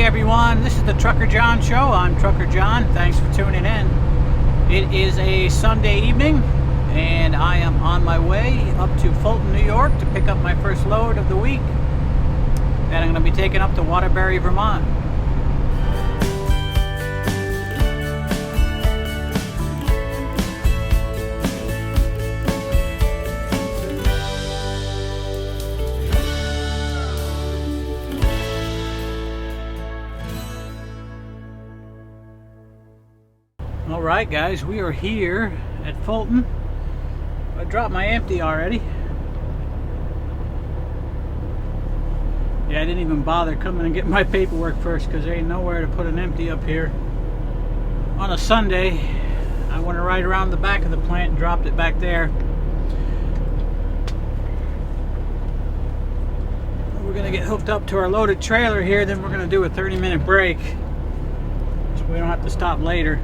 everyone, this is the Trucker John Show. I'm Trucker John. Thanks for tuning in. It is a Sunday evening and I am on my way up to Fulton, New York to pick up my first load of the week. And I'm going to be taking up to Waterbury, Vermont. Alright guys, we are here at Fulton. I dropped my empty already. Yeah, I didn't even bother coming and getting my paperwork first because there ain't nowhere to put an empty up here. On a Sunday, I went right around the back of the plant and dropped it back there. We're going to get hooked up to our loaded trailer here, then we're going to do a 30-minute break so we don't have to stop later.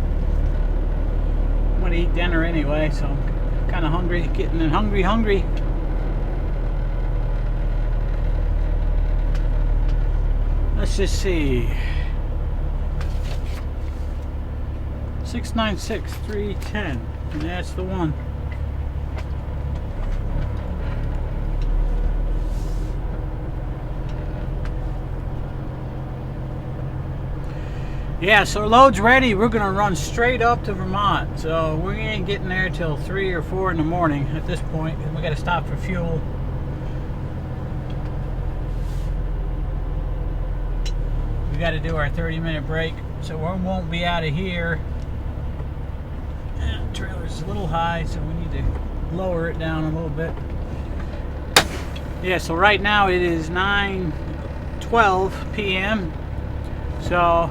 I'm going to eat dinner anyway, so I'm kind of hungry, getting hungry. Let's just see. 696-310, and that's the one. Yeah, so load's ready. We're gonna run straight up to Vermont. So we ain't getting there till 3 or 4 in the morning at this point. We gotta stop for fuel. We gotta do our 30-minute break, so we won't be out of here. The trailer's a little high, so we need to lower it down a little bit. Yeah, so right now it is 9:12 p.m. So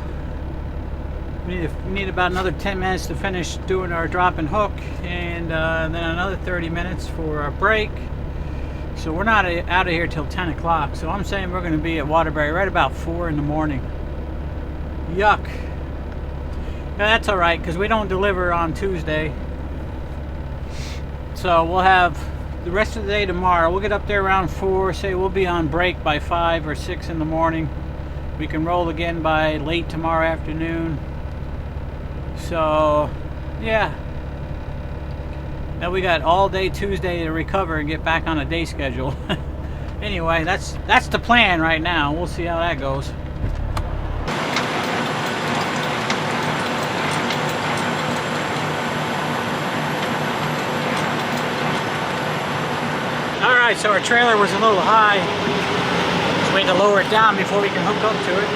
we need about another 10 minutes to finish doing our drop and hook, and then another 30 minutes for our break. So we're not out of here till 10 o'clock. So I'm saying we're going to be at Waterbury right about 4 in the morning. Yuck. Now that's alright because we don't deliver on Tuesday. So we'll have the rest of the day tomorrow. We'll get up there around 4. Say we'll be on break by 5 or 6 in the morning. We can roll again by late tomorrow afternoon. So, yeah. Now we got all day Tuesday to recover and get back on a day schedule. Anyway, that's the plan right now. We'll see how that goes. Alright, so our trailer was a little high. So we had to lower it down before we can hook up to it.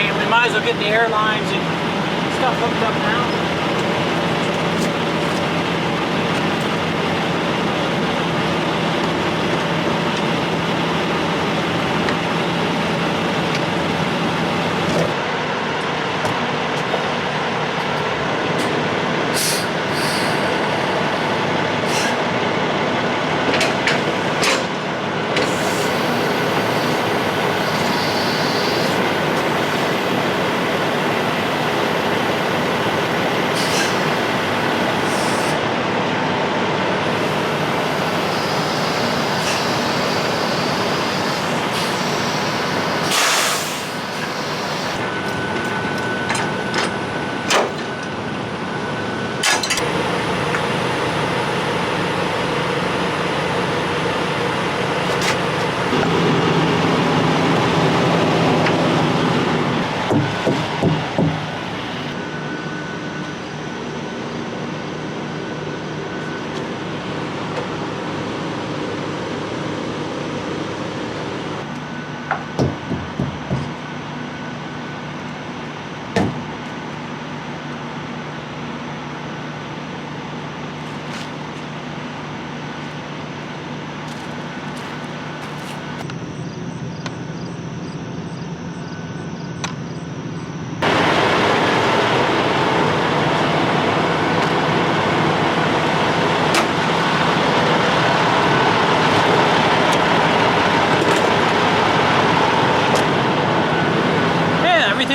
And we might as well get the airlines and stuff hooked up now.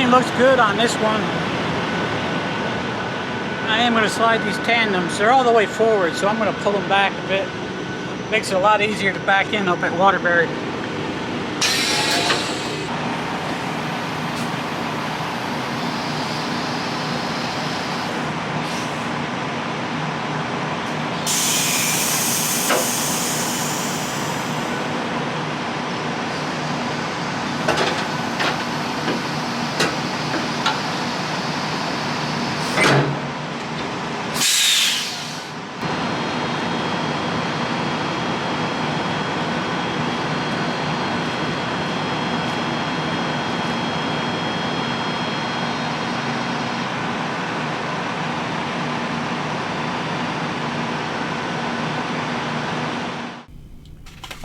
Looks good on this one. I am going to slide these tandems. They're all the way forward, so I'm going to pull them back a bit. Makes it a lot easier to back in up at Waterbury.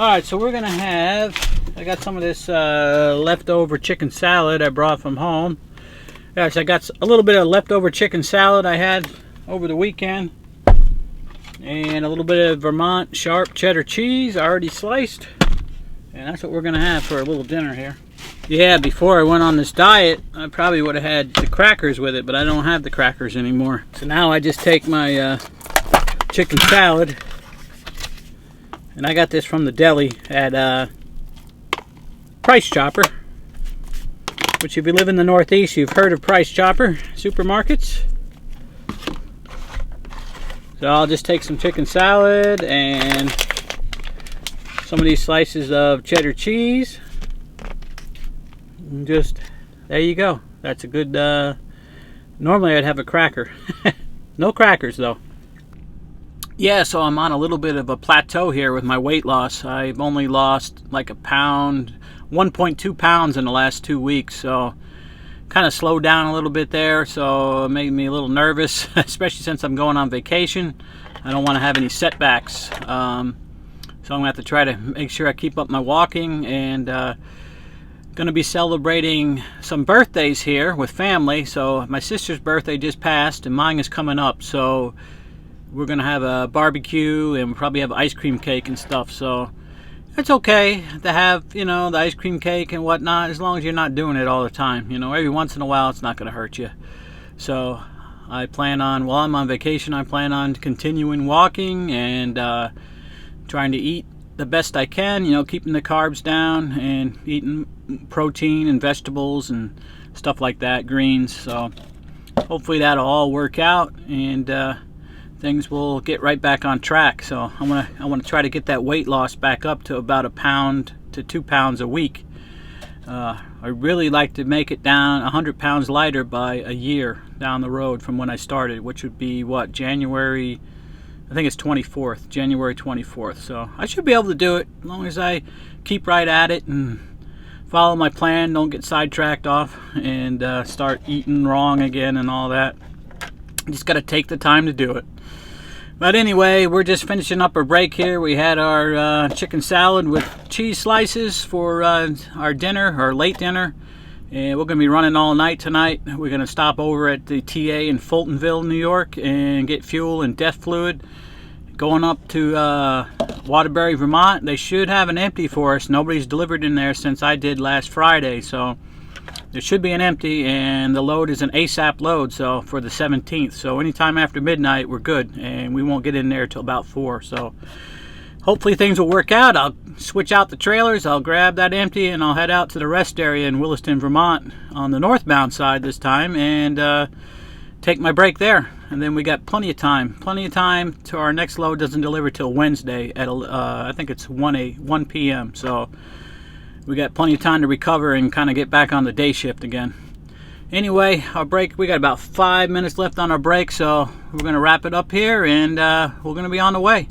Alright, so we're gonna have, I got some of this leftover chicken salad I brought from home. Yes, I got a little bit of leftover chicken salad I had over the weekend. And a little bit of Vermont sharp cheddar cheese already sliced. And that's what we're gonna have for a little dinner here. Yeah, before I went on this diet, I probably would have had the crackers with it, but I don't have the crackers anymore. So now I just take my chicken salad. And I got this from the deli at Price Chopper. Which if you live in the Northeast, you've heard of Price Chopper supermarkets. So I'll just take some chicken salad and some of these slices of cheddar cheese. And just, there you go. That's a good, normally I'd have a cracker. No crackers though. Yeah, so I'm on a little bit of a plateau here with my weight loss. I've only lost like a pound, 1.2 pounds in the last 2 weeks. So kind of slowed down a little bit there. So it made me a little nervous, especially since I'm going on vacation. I don't want to have any setbacks. So I'm going to have to try to make sure I keep up my walking, and going to be celebrating some birthdays here with family. So my sister's birthday just passed and mine is coming up. So we're going to have a barbecue and we'll probably have ice cream cake and stuff. So it's okay to have, you know, the ice cream cake and whatnot, as long as you're not doing it all the time. You know, every once in a while it's not going to hurt you. So I plan on, while I'm on vacation, I plan on continuing walking and trying to eat the best I can, you know, keeping the carbs down and eating protein and vegetables and stuff like that, greens. So hopefully that'll all work out, and things will get right back on track. So I want to try to get that weight loss back up to about 1 pound to 2 pounds a week. I really like to make it down 100 pounds lighter by a year down the road from when I started, which would be what, January, I think it's 24th, January 24th. So I should be able to do it as long as I keep right at it and follow my plan, don't get sidetracked off and start eating wrong again and all that. Just got to take the time to do it. But anyway, we're just finishing up our break here. We had our chicken salad with cheese slices for our dinner, our late dinner. And we're going to be running all night tonight. We're going to stop over at the TA in Fultonville, New York, and get fuel and DEF fluid. Going up to Waterbury, Vermont. They should have an empty for us. Nobody's delivered in there since I did last Friday. So there should be an empty, and the load is an ASAP load, so for the 17th. So anytime after midnight, we're good, and we won't get in there till about 4. So hopefully things will work out. I'll switch out the trailers, I'll grab that empty, and I'll head out to the rest area in Williston, Vermont on the northbound side this time, and take my break there. And then we got plenty of time to our next load doesn't deliver till Wednesday at I think it's 1 p.m. So we got plenty of time to recover and kind of get back on the day shift again. Anyway, our break, we got about 5 minutes left on our break, so we're going to wrap it up here, and we're going to be on the way.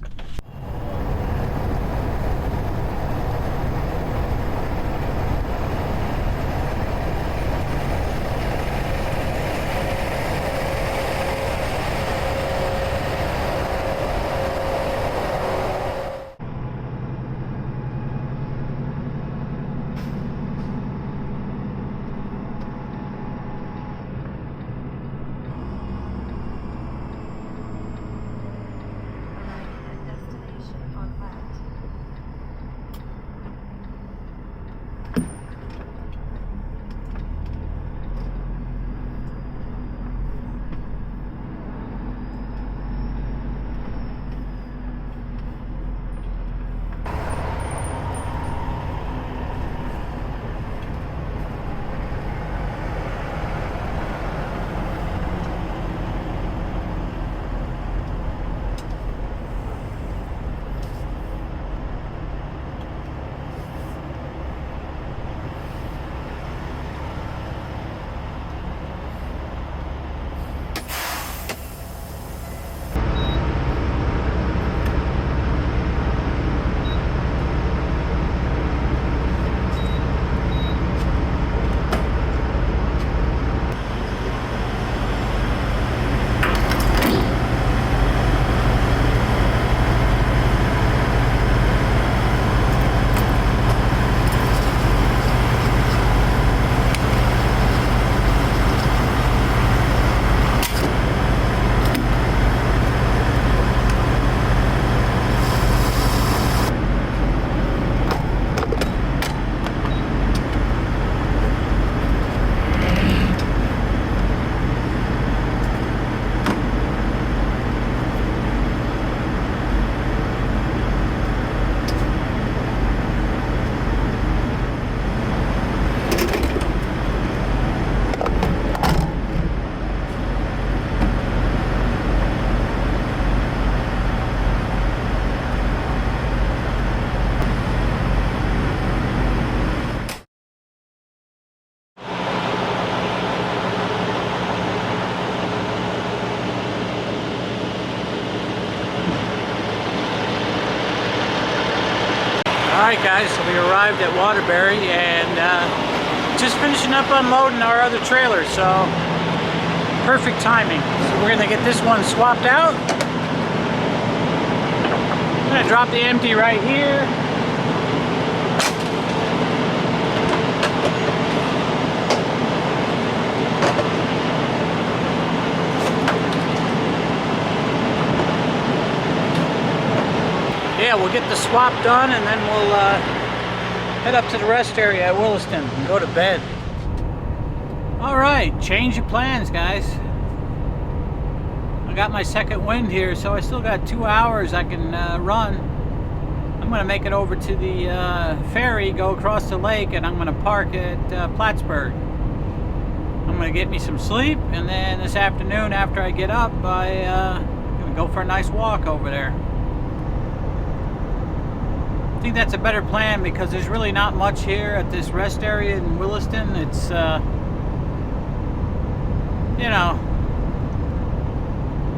Alright guys, so we arrived at Waterbury and just finishing up unloading our other trailer, so perfect timing. So we're going to get this one swapped out. I'm going to drop the empty right here. Yeah, we'll get the swap done and then we'll head up to the rest area at Williston and go to bed. Alright, change of plans, guys. I got my second wind here, so I still got 2 hours I can run. I'm going to make it over to the ferry, go across the lake, and I'm going to park at Plattsburgh. I'm going to get me some sleep, and then this afternoon after I get up, I'm going to go for a nice walk over there. I think that's a better plan because there's really not much here at this rest area in Williston. It's, you know,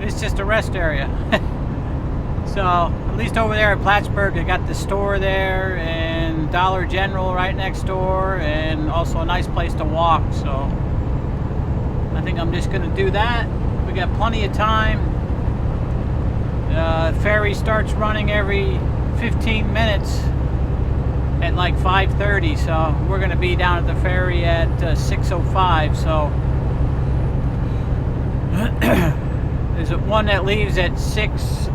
it's just a rest area. So, at least over there at Plattsburgh, they got the store there and Dollar General right next door and also a nice place to walk. So, I think I'm just going to do that. We got plenty of time. Ferry starts running every 15 minutes at like 5:30, so we're going to be down at the ferry at 6:05. So there's one that leaves at 6,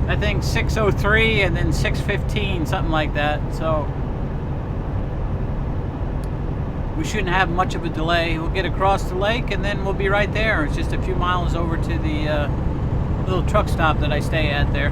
I think 6:03, and then 6:15, something like that. So we shouldn't have much of a delay. We'll get across the lake and then we'll be right there. It's just a few miles over to the little truck stop that I stay at there.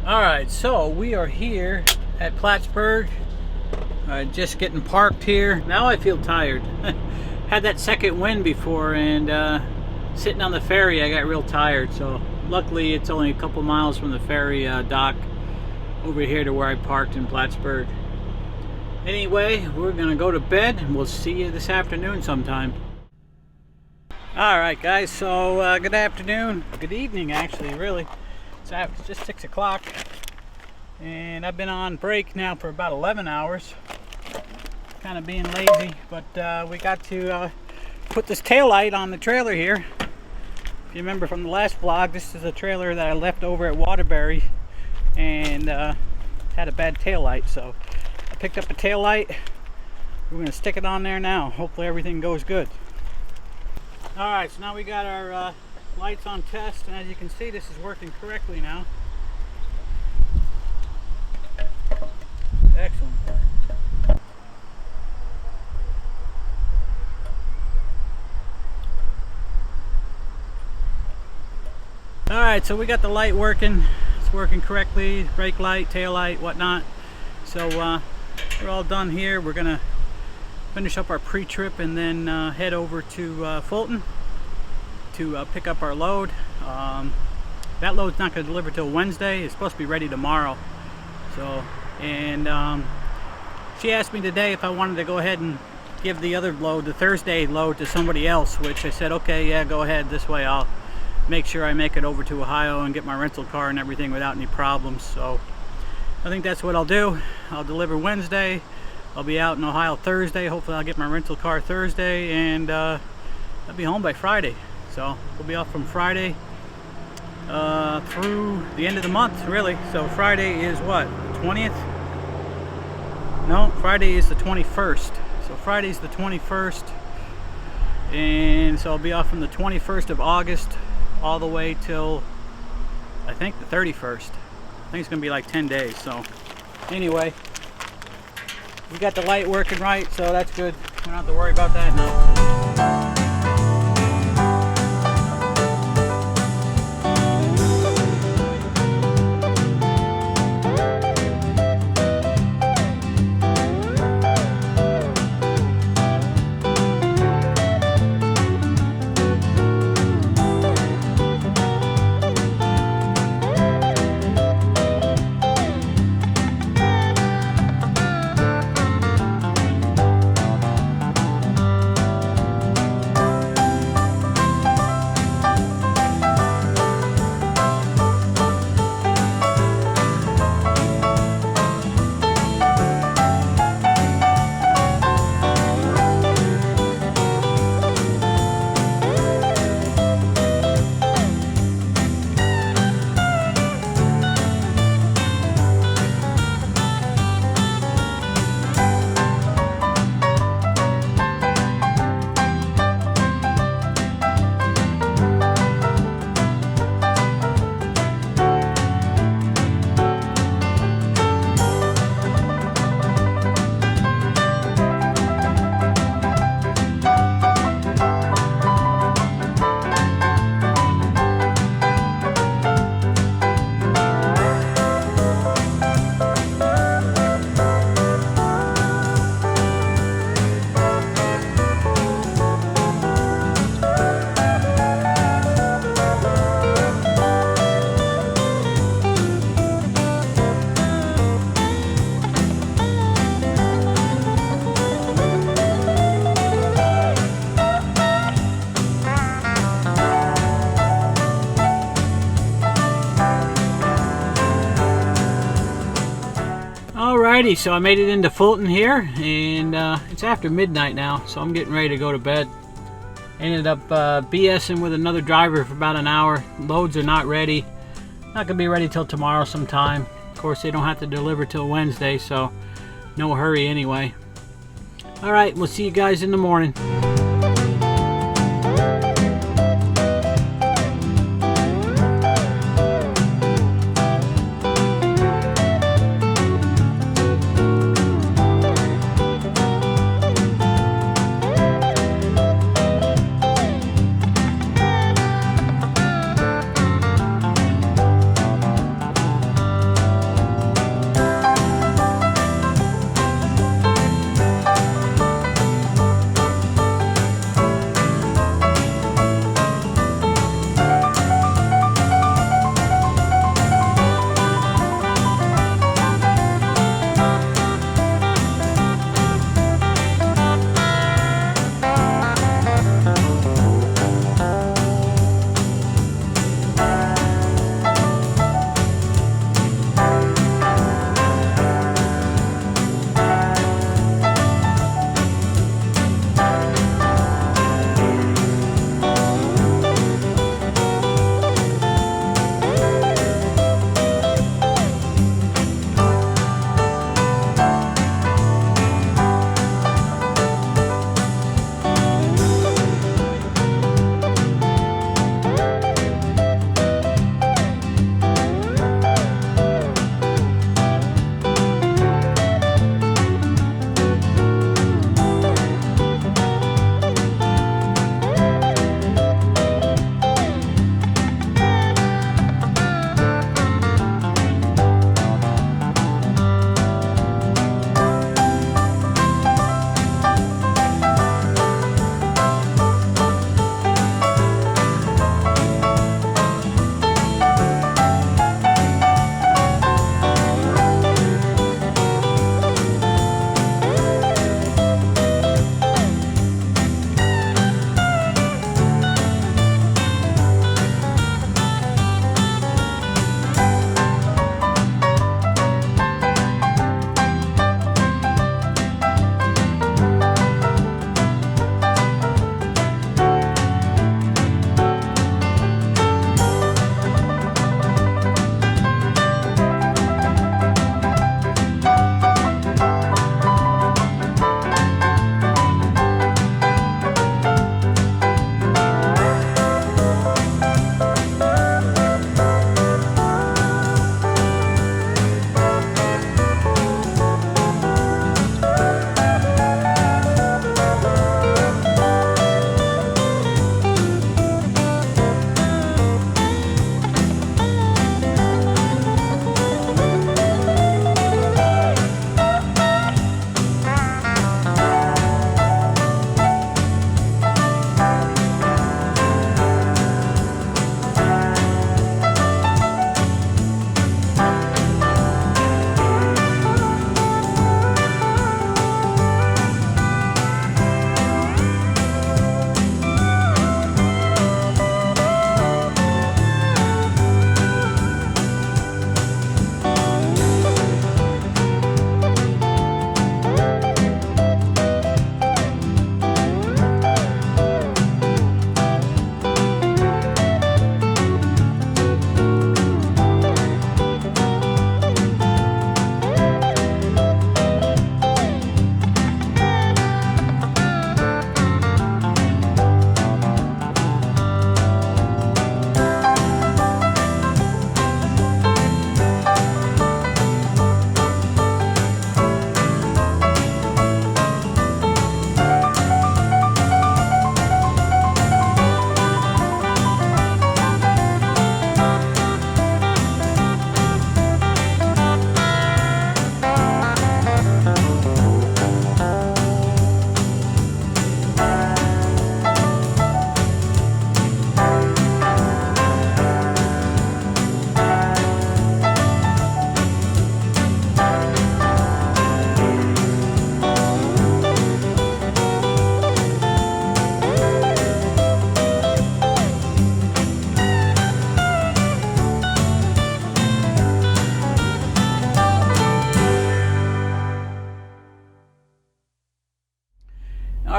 Alright, so we are here at Plattsburgh, just getting parked here. Now I feel tired. Had that second wind before, and sitting on the ferry I got real tired. So luckily it's only a couple miles from the ferry dock over here to where I parked in Plattsburgh. Anyway, we're gonna go to bed and we'll see you this afternoon sometime. Alright guys, so good afternoon, good evening actually, really. It's just 6 o'clock and I've been on break now for about 11 hours. Kind of being lazy, but we got to put this tail light on the trailer here. If you remember from the last vlog, this is a trailer that I left over at Waterbury and had a bad tail light, so I picked up a tail light. We're going to stick it on there now. Hopefully everything goes good. Alright, so now we got our lights on test, and as you can see, this is working correctly now. Excellent. Alright, so we got the light working. It's working correctly. Brake light, tail light, whatnot. So we're all done here. We're gonna finish up our pre-trip and then head over to Fulton to pick up our load. That load's not going to deliver till Wednesday. It's supposed to be ready tomorrow. So, and she asked me today if I wanted to go ahead and give the other load, the Thursday load, to somebody else, which I said, okay, yeah, go ahead. This way I'll make sure I make it over to Ohio and get my rental car and everything without any problems. So I think that's what I'll do. I'll deliver Wednesday. I'll be out in Ohio Thursday. Hopefully I'll get my rental car Thursday, and I'll be home by Friday. So we'll be off from Friday through the end of the month, really. So Friday is what, 20th? No, Friday is the 21st. So Friday's the 21st, and so I'll be off from the 21st of August all the way till I think the 31st. I think it's gonna be like 10 days. So anyway, we got the light working right, so that's good. We don't have to worry about that now. Alrighty, so I made it into Fulton here, and it's after midnight now, so I'm getting ready to go to bed. Ended up BSing with another driver for about an hour. Loads are not ready. Not gonna be ready till tomorrow sometime. Of course, they don't have to deliver till Wednesday, so no hurry anyway. Alright, we'll see you guys in the morning.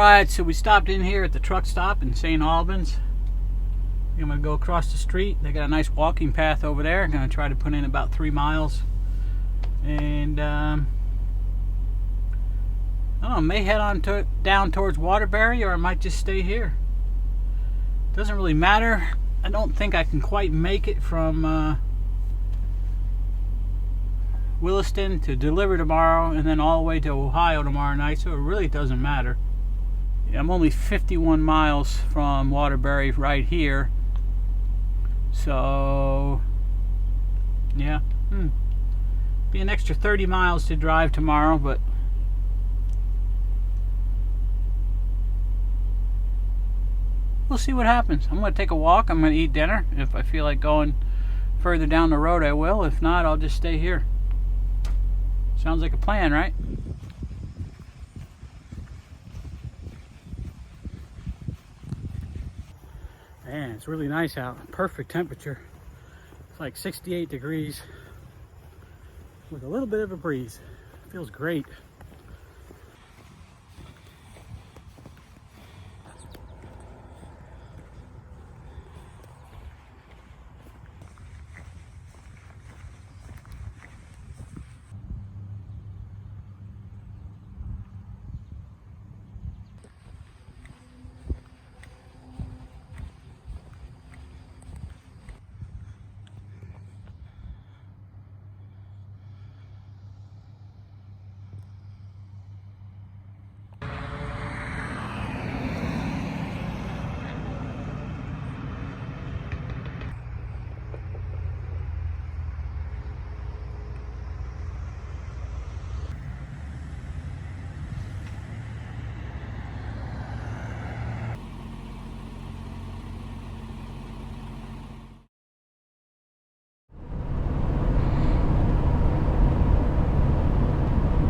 Alright, so we stopped in here at the truck stop in St. Albans. I'm going to go across the street. They got a nice walking path over there. I'm going to try to put in about 3 miles. And I don't know, may head on down towards Waterbury, or I might just stay here. Doesn't really matter. I don't think I can quite make it from Williston to deliver tomorrow and then all the way to Ohio tomorrow night, so it really doesn't matter. Yeah, I'm only 51 miles from Waterbury right here, so yeah, be an extra 30 miles to drive tomorrow, but we'll see what happens. I'm going to take a walk. I'm going to eat dinner. If I feel like going further down the road, I will. If not, I'll just stay here. Sounds like a plan, right? Man, it's really nice out. Perfect temperature. It's like 68 degrees with a little bit of a breeze. Feels great.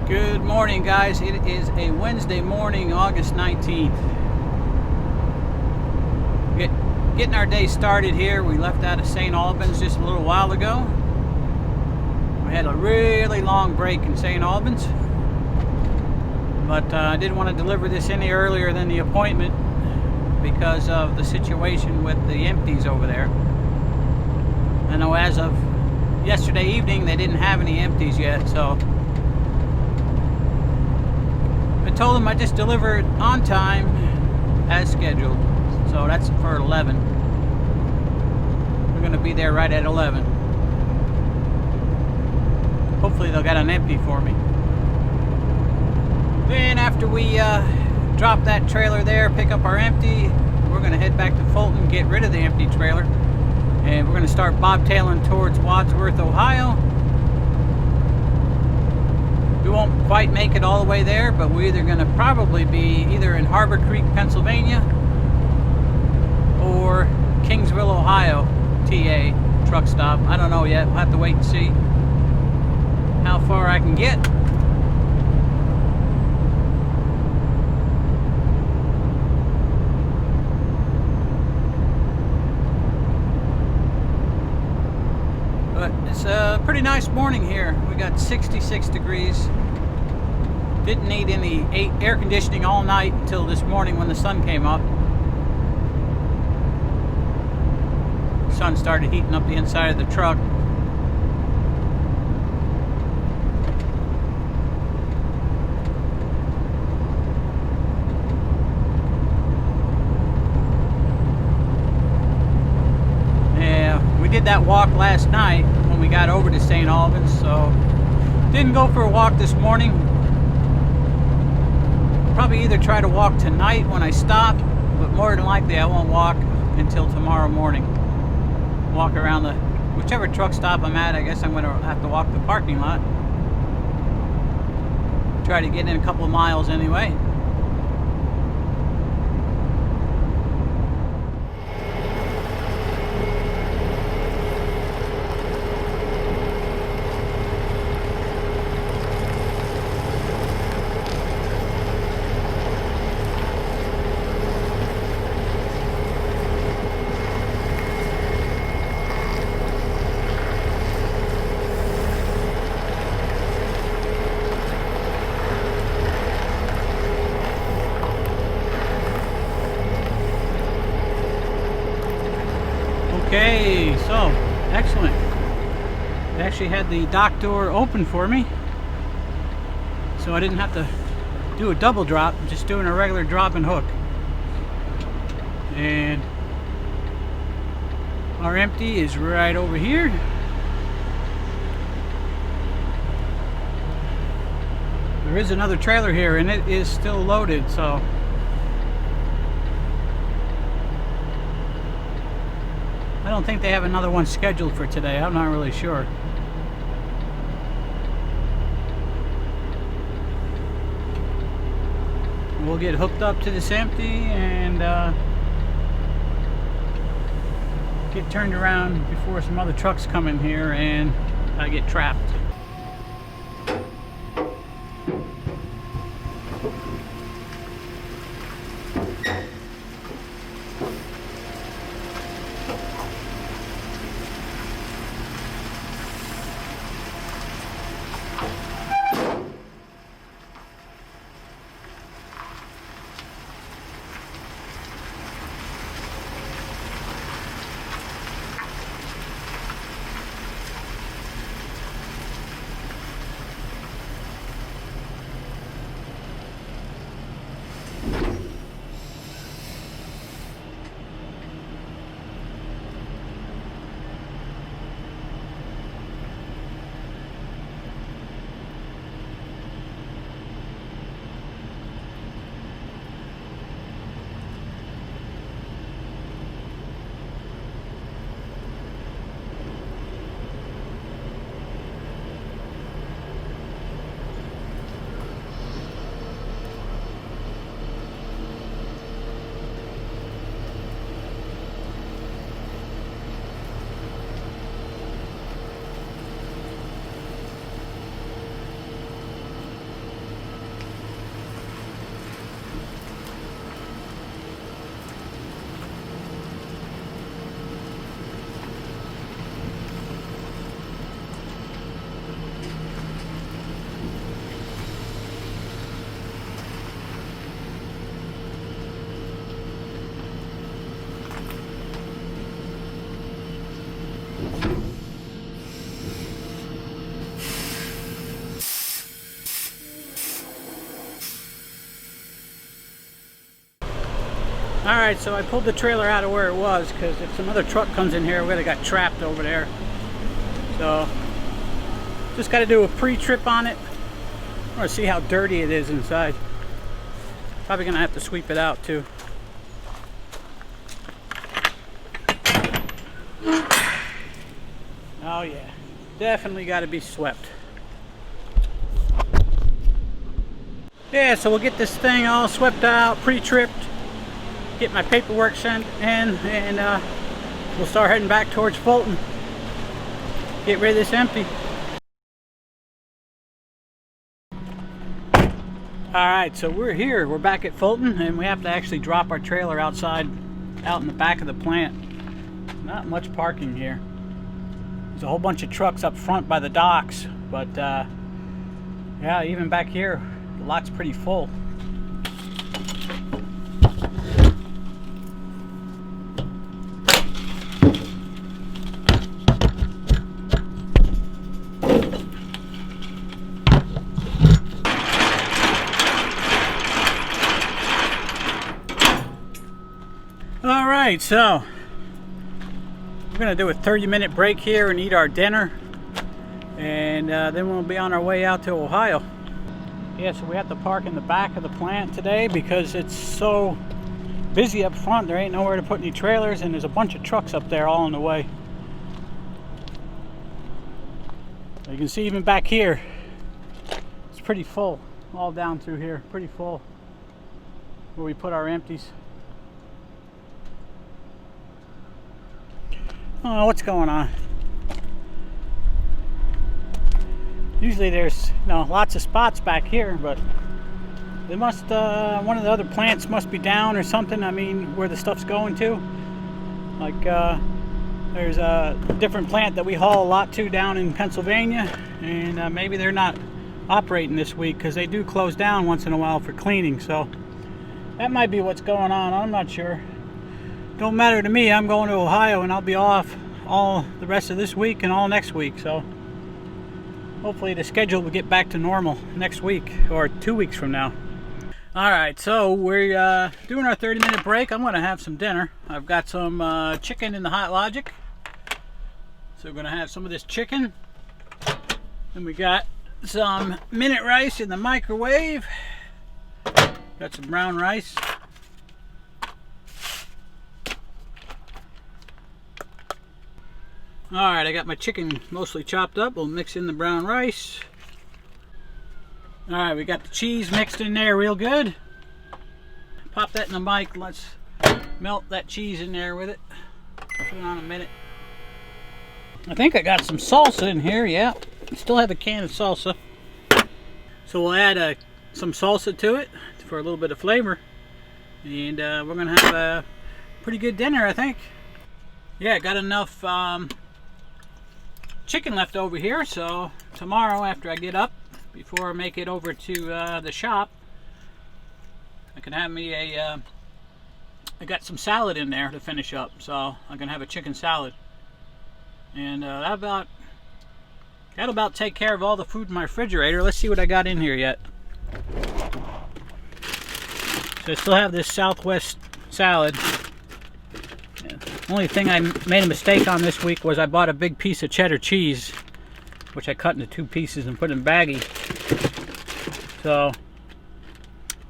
Good morning, guys. It is a Wednesday morning, August 19th. Getting our day started here. We left out of St. Albans just a little while ago. We had a really long break in St. Albans, but I didn't want to deliver this any earlier than the appointment because of the situation with the empties over there. I know as of yesterday evening they didn't have any empties yet, so I told them I just deliver it on time as scheduled. So that's for 11. We're going to be there right at 11. Hopefully they'll get an empty for me. Then after we drop that trailer there, pick up our empty, we're going to head back to Fulton, get rid of the empty trailer, and we're going to start bobtailing towards Wadsworth, Ohio. We won't quite make it all the way there, but we're either going to probably be either in Harbor Creek, Pennsylvania, or Kingsville, Ohio, TA truck stop. I don't know yet. We'll have to wait and see how far I can get. But it's a pretty nice morning here. We got 66 degrees. Didn't need any air conditioning all night until this morning when the sun came up. The sun started heating up the inside of the truck. We did that walk last night when we got over to St. Albans, so didn't go for a walk this morning. Probably either try to walk tonight when I stop, but more than likely I won't walk until tomorrow morning. Walk around the whichever truck stop I'm at. I guess I'm going to have to walk the parking lot. Try to get in a couple of miles anyway. excellent. They actually had the dock door open for me, so I didn't have to do a double drop, just doing a regular drop and hook. And our empty is right over here. There is another trailer here and it is still loaded, so I don't think they have another one scheduled for today. I'm not really sure. We'll get hooked up to this empty and get turned around before some other trucks come in here and I get trapped. Alright, so I pulled the trailer out of where it was because if some other truck comes in here, we would have got trapped over there. So, just got to do a pre-trip on it. I want to see how dirty it is inside. Probably going to have to sweep it out too. Oh yeah, definitely got to be swept. Yeah, so we'll get this thing all swept out, pre-tripped. Get my paperwork sent in, and we'll start heading back towards Fulton. Get rid of this empty. Alright, so we're here. We're back at Fulton, and we have to actually drop our trailer outside, out in the back of the plant. Not much parking here. There's a whole bunch of trucks up front by the docks, but yeah, even back here, the lot's pretty full. Alright, so we're going to do a 30-minute break here and eat our dinner, and then we'll be on our way out to Ohio. Yeah, so we have to park in the back of the plant today because it's so busy up front. There ain't nowhere to put any trailers, and there's a bunch of trucks up there all on the way. So you can see even back here, it's pretty full, all down through here, pretty full where we put our empties. Oh, what's going on? Usually there's lots of spots back here, but they must one of the other plants must be down or something. I mean, where the stuff's going to. Like there's a different plant that we haul a lot to down in Pennsylvania, and maybe they're not operating this week because they do close down once in a while for cleaning. So that might be what's going on. I'm not sure. Don't matter to me. I'm going to Ohio and I'll be off all the rest of this week and all next week. So hopefully the schedule will get back to normal next week or 2 weeks from now. Alright, so we're doing our 30-minute break. I'm going to have some dinner. I've got some chicken in the Hot Logic. So we're going to have some of this chicken. Then we got some minute rice in the microwave. Got some brown rice. Alright, I got my chicken mostly chopped up. We'll mix in the brown rice. Alright, we got the cheese mixed in there real good. Pop that in the mic. Let's melt that cheese in there with it. Put it on a minute. I think I got some salsa in here, yeah. Still have a can of salsa. So we'll add some salsa to it for a little bit of flavor. And we're going to have a pretty good dinner, I think. Yeah, got enough chicken left over here, so tomorrow after I get up, before I make it over to the shop, I can have me I got some salad in there to finish up, so I'm gonna have a chicken salad, and that'll about take care of all the food in my refrigerator. Let's see what I got in here yet. So I still have this Southwest salad. Only thing I made a mistake on this week was I bought a big piece of cheddar cheese, which I cut into 2 pieces and put in baggie. So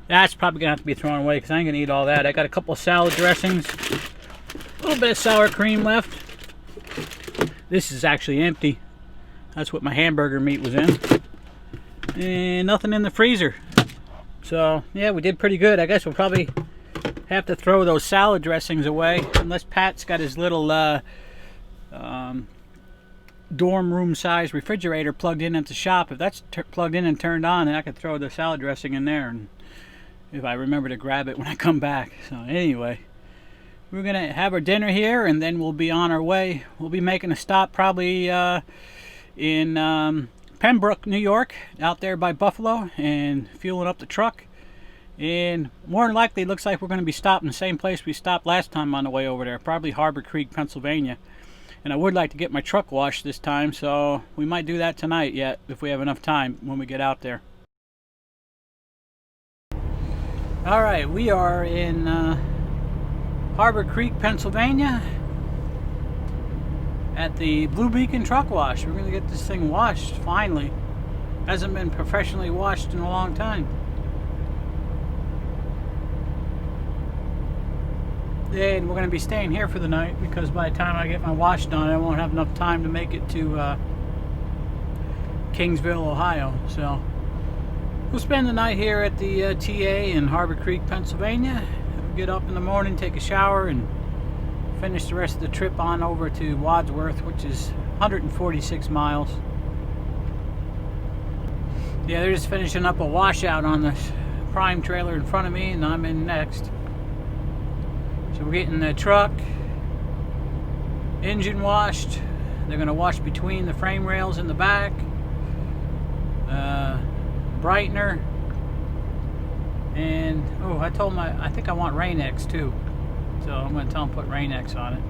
that's probably gonna have to be thrown away because I ain't gonna eat all that. I got a couple of salad dressings, a little bit of sour cream left. This is actually empty. That's what my hamburger meat was in. And nothing in the freezer. So yeah, we did pretty good. I guess we'll probably have to throw those salad dressings away unless Pat's got his little dorm room size refrigerator plugged in at the shop. If that's plugged in and turned on, then I could throw the salad dressing in there, and if I remember to grab it when I come back. So anyway, we're gonna have our dinner here and then we'll be on our way. We'll be making a stop probably in Pembroke, New York, out there by Buffalo, and fueling up the truck. And more than likely it looks like we're going to be stopping the same place we stopped last time on the way over there, probably Harbor Creek, Pennsylvania. And I would like to get my truck washed this time, so we might do that tonight yet if we have enough time when we get out there. Alright, we are in Harbor Creek, Pennsylvania at the Blue Beacon Truck Wash. We're going to get this thing washed finally. Hasn't been professionally washed in a long time. And we're going to be staying here for the night because by the time I get my wash done, I won't have enough time to make it to Kingsville, Ohio. So we'll spend the night here at the TA in Harbor Creek, Pennsylvania. We'll get up in the morning, take a shower, and finish the rest of the trip on over to Wadsworth, which is 146 miles. Yeah, they're just finishing up a washout on the prime trailer in front of me, and I'm in next. So we're getting the truck engine washed. They're going to wash between the frame rails in the back, brightener, and oh, I think I want Rain-X too. So I'm going to tell them to put Rain-X on it.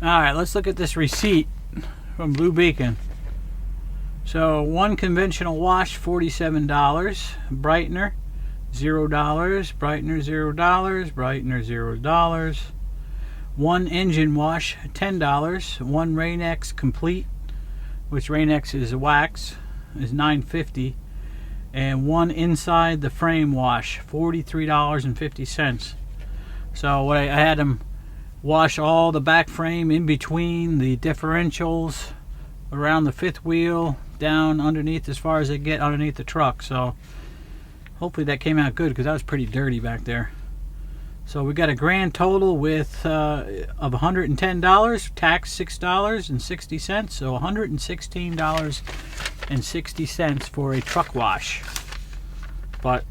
Alright, let's look at this receipt from Blue Beacon. So, one conventional wash, $47. Brightener, $0. Brightener, $0. Brightener, $0. One engine wash, $10. One Rain-X complete, which Rain-X is a wax, is $9.50. And one inside the frame wash, $43.50. So I had them wash all the back frame in between the differentials, around the fifth wheel, down underneath as far as they get underneath the truck. So hopefully that came out good, because that was pretty dirty back there. So we got a grand total with of $110, tax $6.60, so $116.60 for a truck wash. But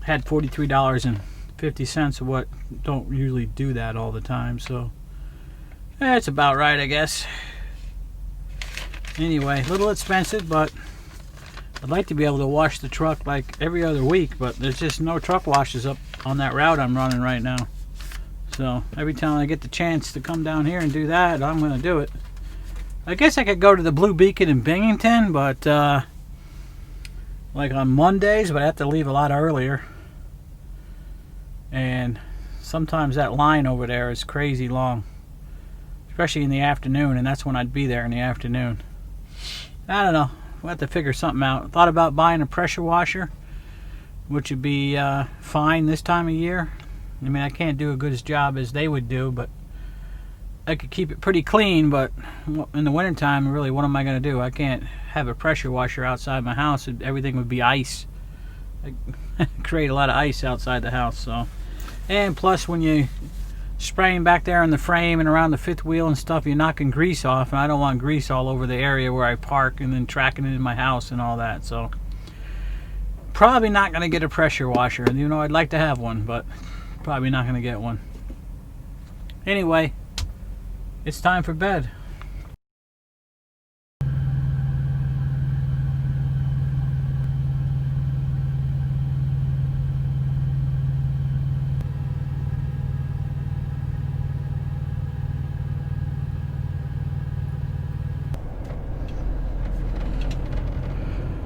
had $43.50 of what don't usually do that all the time, so that's about right, I guess. Anyway, a little expensive, but I'd like to be able to wash the truck like every other week, but there's just no truck washes up on that route I'm running right now. So every time I get the chance to come down here and do that, I'm going to do it. I guess I could go to the Blue Beacon in Binghamton, but like on Mondays, but I have to leave a lot earlier. And sometimes that line over there is crazy long, especially in the afternoon, and that's when I'd be there in the afternoon. I don't know. We'll have to figure something out. Thought about buying a pressure washer, which would be fine this time of year. I mean, I can't do a good job as they would do, but I could keep it pretty clean. But in the wintertime, really, what am I going to do? I can't have a pressure washer outside my house. Everything would be ice. I create a lot of ice outside the house. So, and plus, when you spraying back there in the frame and around the fifth wheel and stuff, you're knocking grease off, and I don't want grease all over the area where I park and then tracking it in my house and all that. So probably not going to get a pressure washer. You know, I'd like to have one, but probably not going to get one. Anyway, it's time for bed.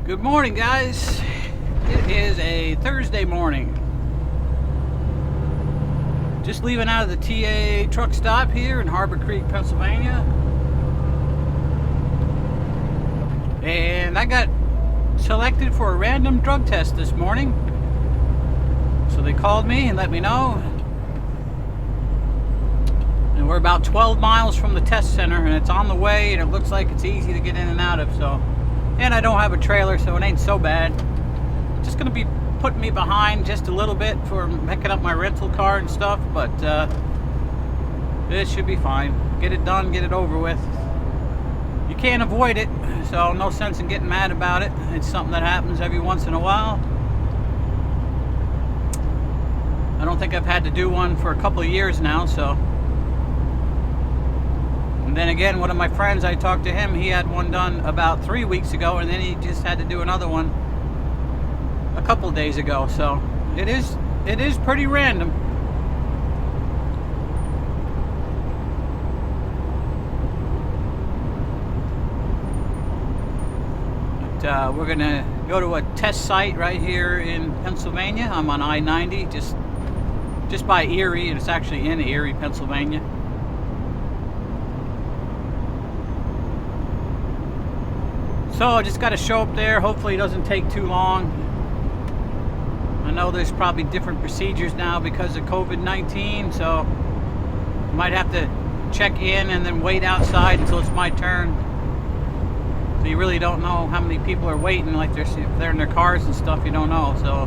Good morning, guys. It is a Thursday morning. Just leaving out of the TA truck stop here in Harbor Creek, Pennsylvania. And I got selected for a random drug test this morning. So they called me and let me know. And we're about 12 miles from the test center, and it's on the way, and it looks like it's easy to get in and out of, so. And I don't have a trailer, so it ain't so bad. Just gonna be putting me behind just a little bit for picking up my rental car and stuff, but it should be fine. Get it done, get it over with. You can't avoid it, so no sense in getting mad about it. It's something that happens every once in a while. I don't think I've had to do one for a couple of years now, so. And then again, one of my friends, I talked to him, he had one done about 3 weeks ago, and then he just had to do another one a couple days ago. So it is pretty random. But we're gonna go to a test site right here in Pennsylvania. I'm on I-90, just by Erie, and it's actually in Erie, Pennsylvania. So I just got to show up there. Hopefully it doesn't take too long. I know there's probably different procedures now because of COVID-19, so I might have to check in and then wait outside until it's my turn. So you really don't know how many people are waiting, like if they're in their cars and stuff, you don't know. So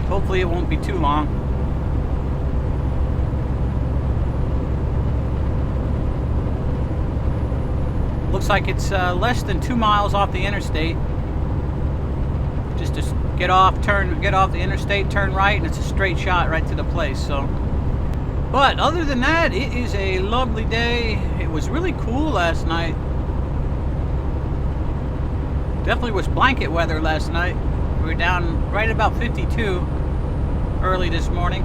hopefully it won't be too long. Looks like it's less than 2 miles off the interstate. Just to get off the interstate, turn right, and it's a straight shot right to the place. So, but other than that, it is a lovely day. It was really cool last night. Definitely was blanket weather last night. We were down right about 52 early this morning.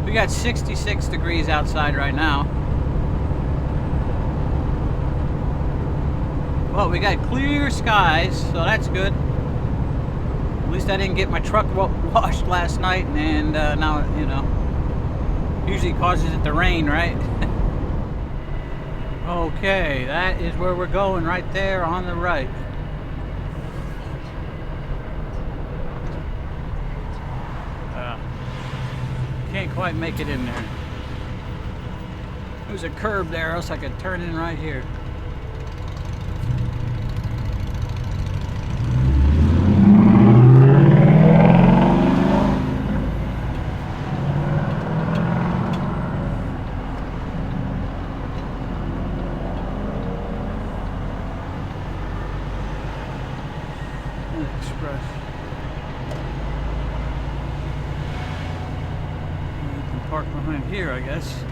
We got 66 degrees outside right now. Well, we got clear skies, so that's good. At least I didn't get my truck washed last night, and now, you know, usually causes it to rain, right? Okay, that is where we're going, right there on the right. Can't quite make it in there. There's a curb there, else I could turn in right here. Express. You can park behind here, I guess.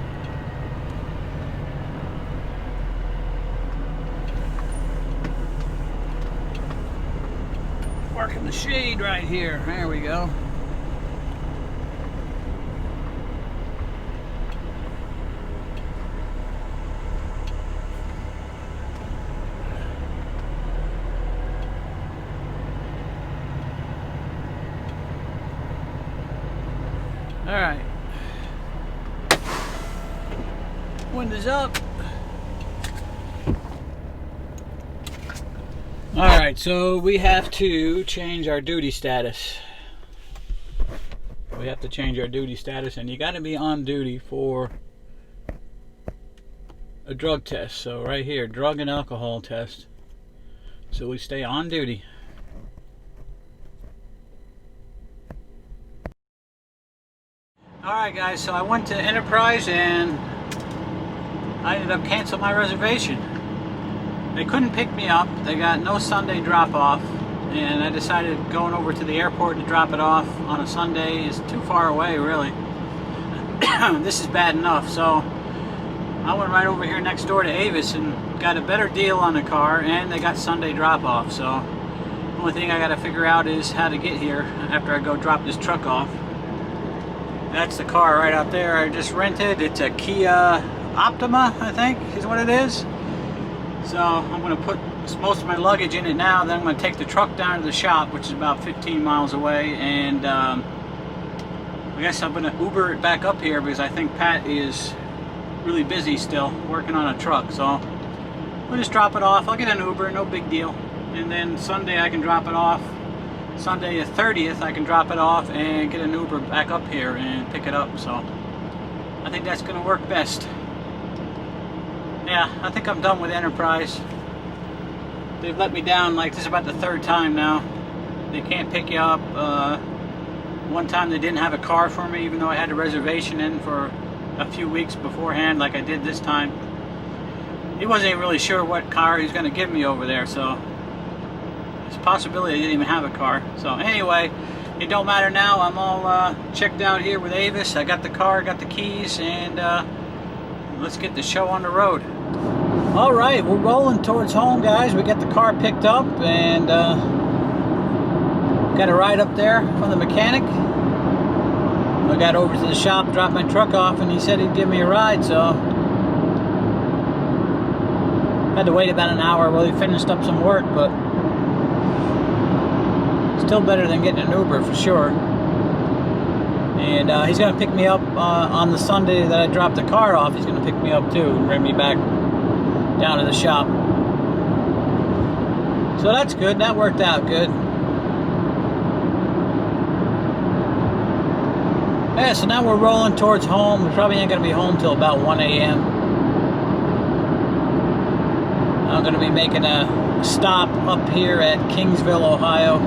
Park in the shade right here. There we go. All right. Windows up. All right, so we have to change our duty status. We have to change our duty status, and you got to be on duty for a drug test. So right here, drug and alcohol test. So we stay on duty. Alright guys, so I went to Enterprise and I ended up canceling my reservation. They couldn't pick me up, they got no Sunday drop off, and I decided going over to the airport to drop it off on a Sunday is too far away really. This is bad enough, so I went right over here next door to Avis and got a better deal on the car, and they got Sunday drop off. So the only thing I got to figure out is how to get here after I go drop this truck off. That's the car right out there I just rented. It's a Kia Optima, I think is what it is. So I'm going to put most of my luggage in it now, then I'm going to take the truck down to the shop, which is about 15 miles away, and I guess I'm going to Uber it back up here because I think Pat is really busy still working on a truck. So we'll just drop it off. I'll get an Uber, no big deal. And then Sunday I can drop it off. Sunday the 30th I can drop it off and get an Uber back up here and pick it up. So I think that's going to work best. Yeah, I think I'm done with Enterprise. They've let me down, like, this is about the third time now. They can't pick you up. One time they didn't have a car for me, even though I had a reservation in for a few weeks beforehand, like I did this time. He wasn't even really sure what car he was going to give me over there, so it's a possibility I didn't even have a car. So anyway, it don't matter now. I'm all checked out here with Avis. I got the car, got the keys, and let's get the show on the road. All right, we're rolling towards home, guys. We got the car picked up and got a ride up there from the mechanic. I got over to the shop, dropped my truck off, and he said he'd give me a ride, so had to wait about an hour while he finished up some work, but still better than getting an Uber for sure. And he's going to pick me up on the Sunday that I dropped the car off. He's going to pick me up too and bring me back down to the shop. So that's good. That worked out good. Yeah, so now we're rolling towards home. We probably ain't going to be home till about 1 a.m. I'm going to be making a stop up here at Kingsville, Ohio,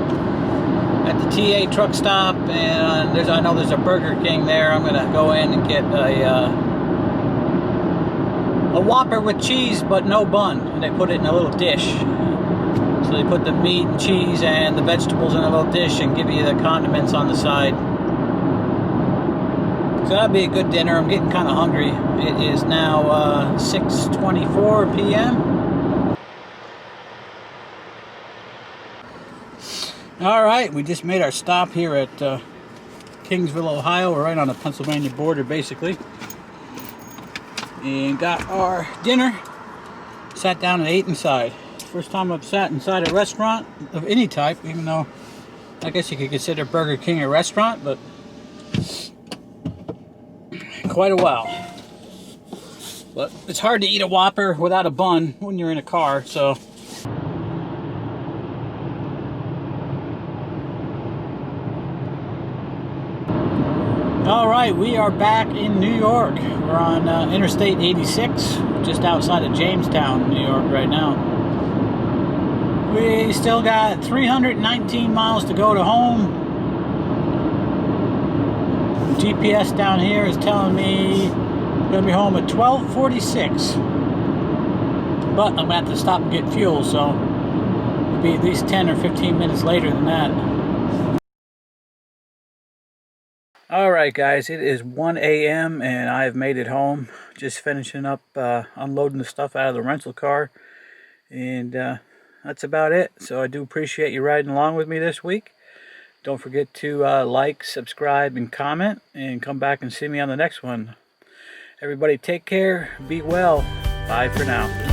at the TA truck stop, and I know there's a Burger King there. I'm going to go in and get a Whopper with cheese, but no bun. And they put it in a little dish. So they put the meat and cheese and the vegetables in a little dish and give you the condiments on the side. So that'd be a good dinner. I'm getting kind of hungry. It is now 6:24 p.m. All right, we just made our stop here at Kingsville, Ohio. We're right on the Pennsylvania border, basically. And got our dinner. Sat down and ate inside. First time I've sat inside a restaurant of any type, even though I guess you could consider Burger King a restaurant, but quite a while. But it's hard to eat a Whopper without a bun when you're in a car, so. All right, we are back in New York. We're on Interstate 86, just outside of Jamestown, New York right now. We still got 319 miles to go to home. The GPS down here is telling me I'm gonna be home at 12:46. But I'm gonna have to stop and get fuel, so it'll be at least 10 or 15 minutes later than that. Alright guys, it is 1 a.m. and I've made it home. Just finishing up unloading the stuff out of the rental car. And that's about it. So I do appreciate you riding along with me this week. Don't forget to like, subscribe, and comment. And come back and see me on the next one. Everybody take care, be well. Bye for now.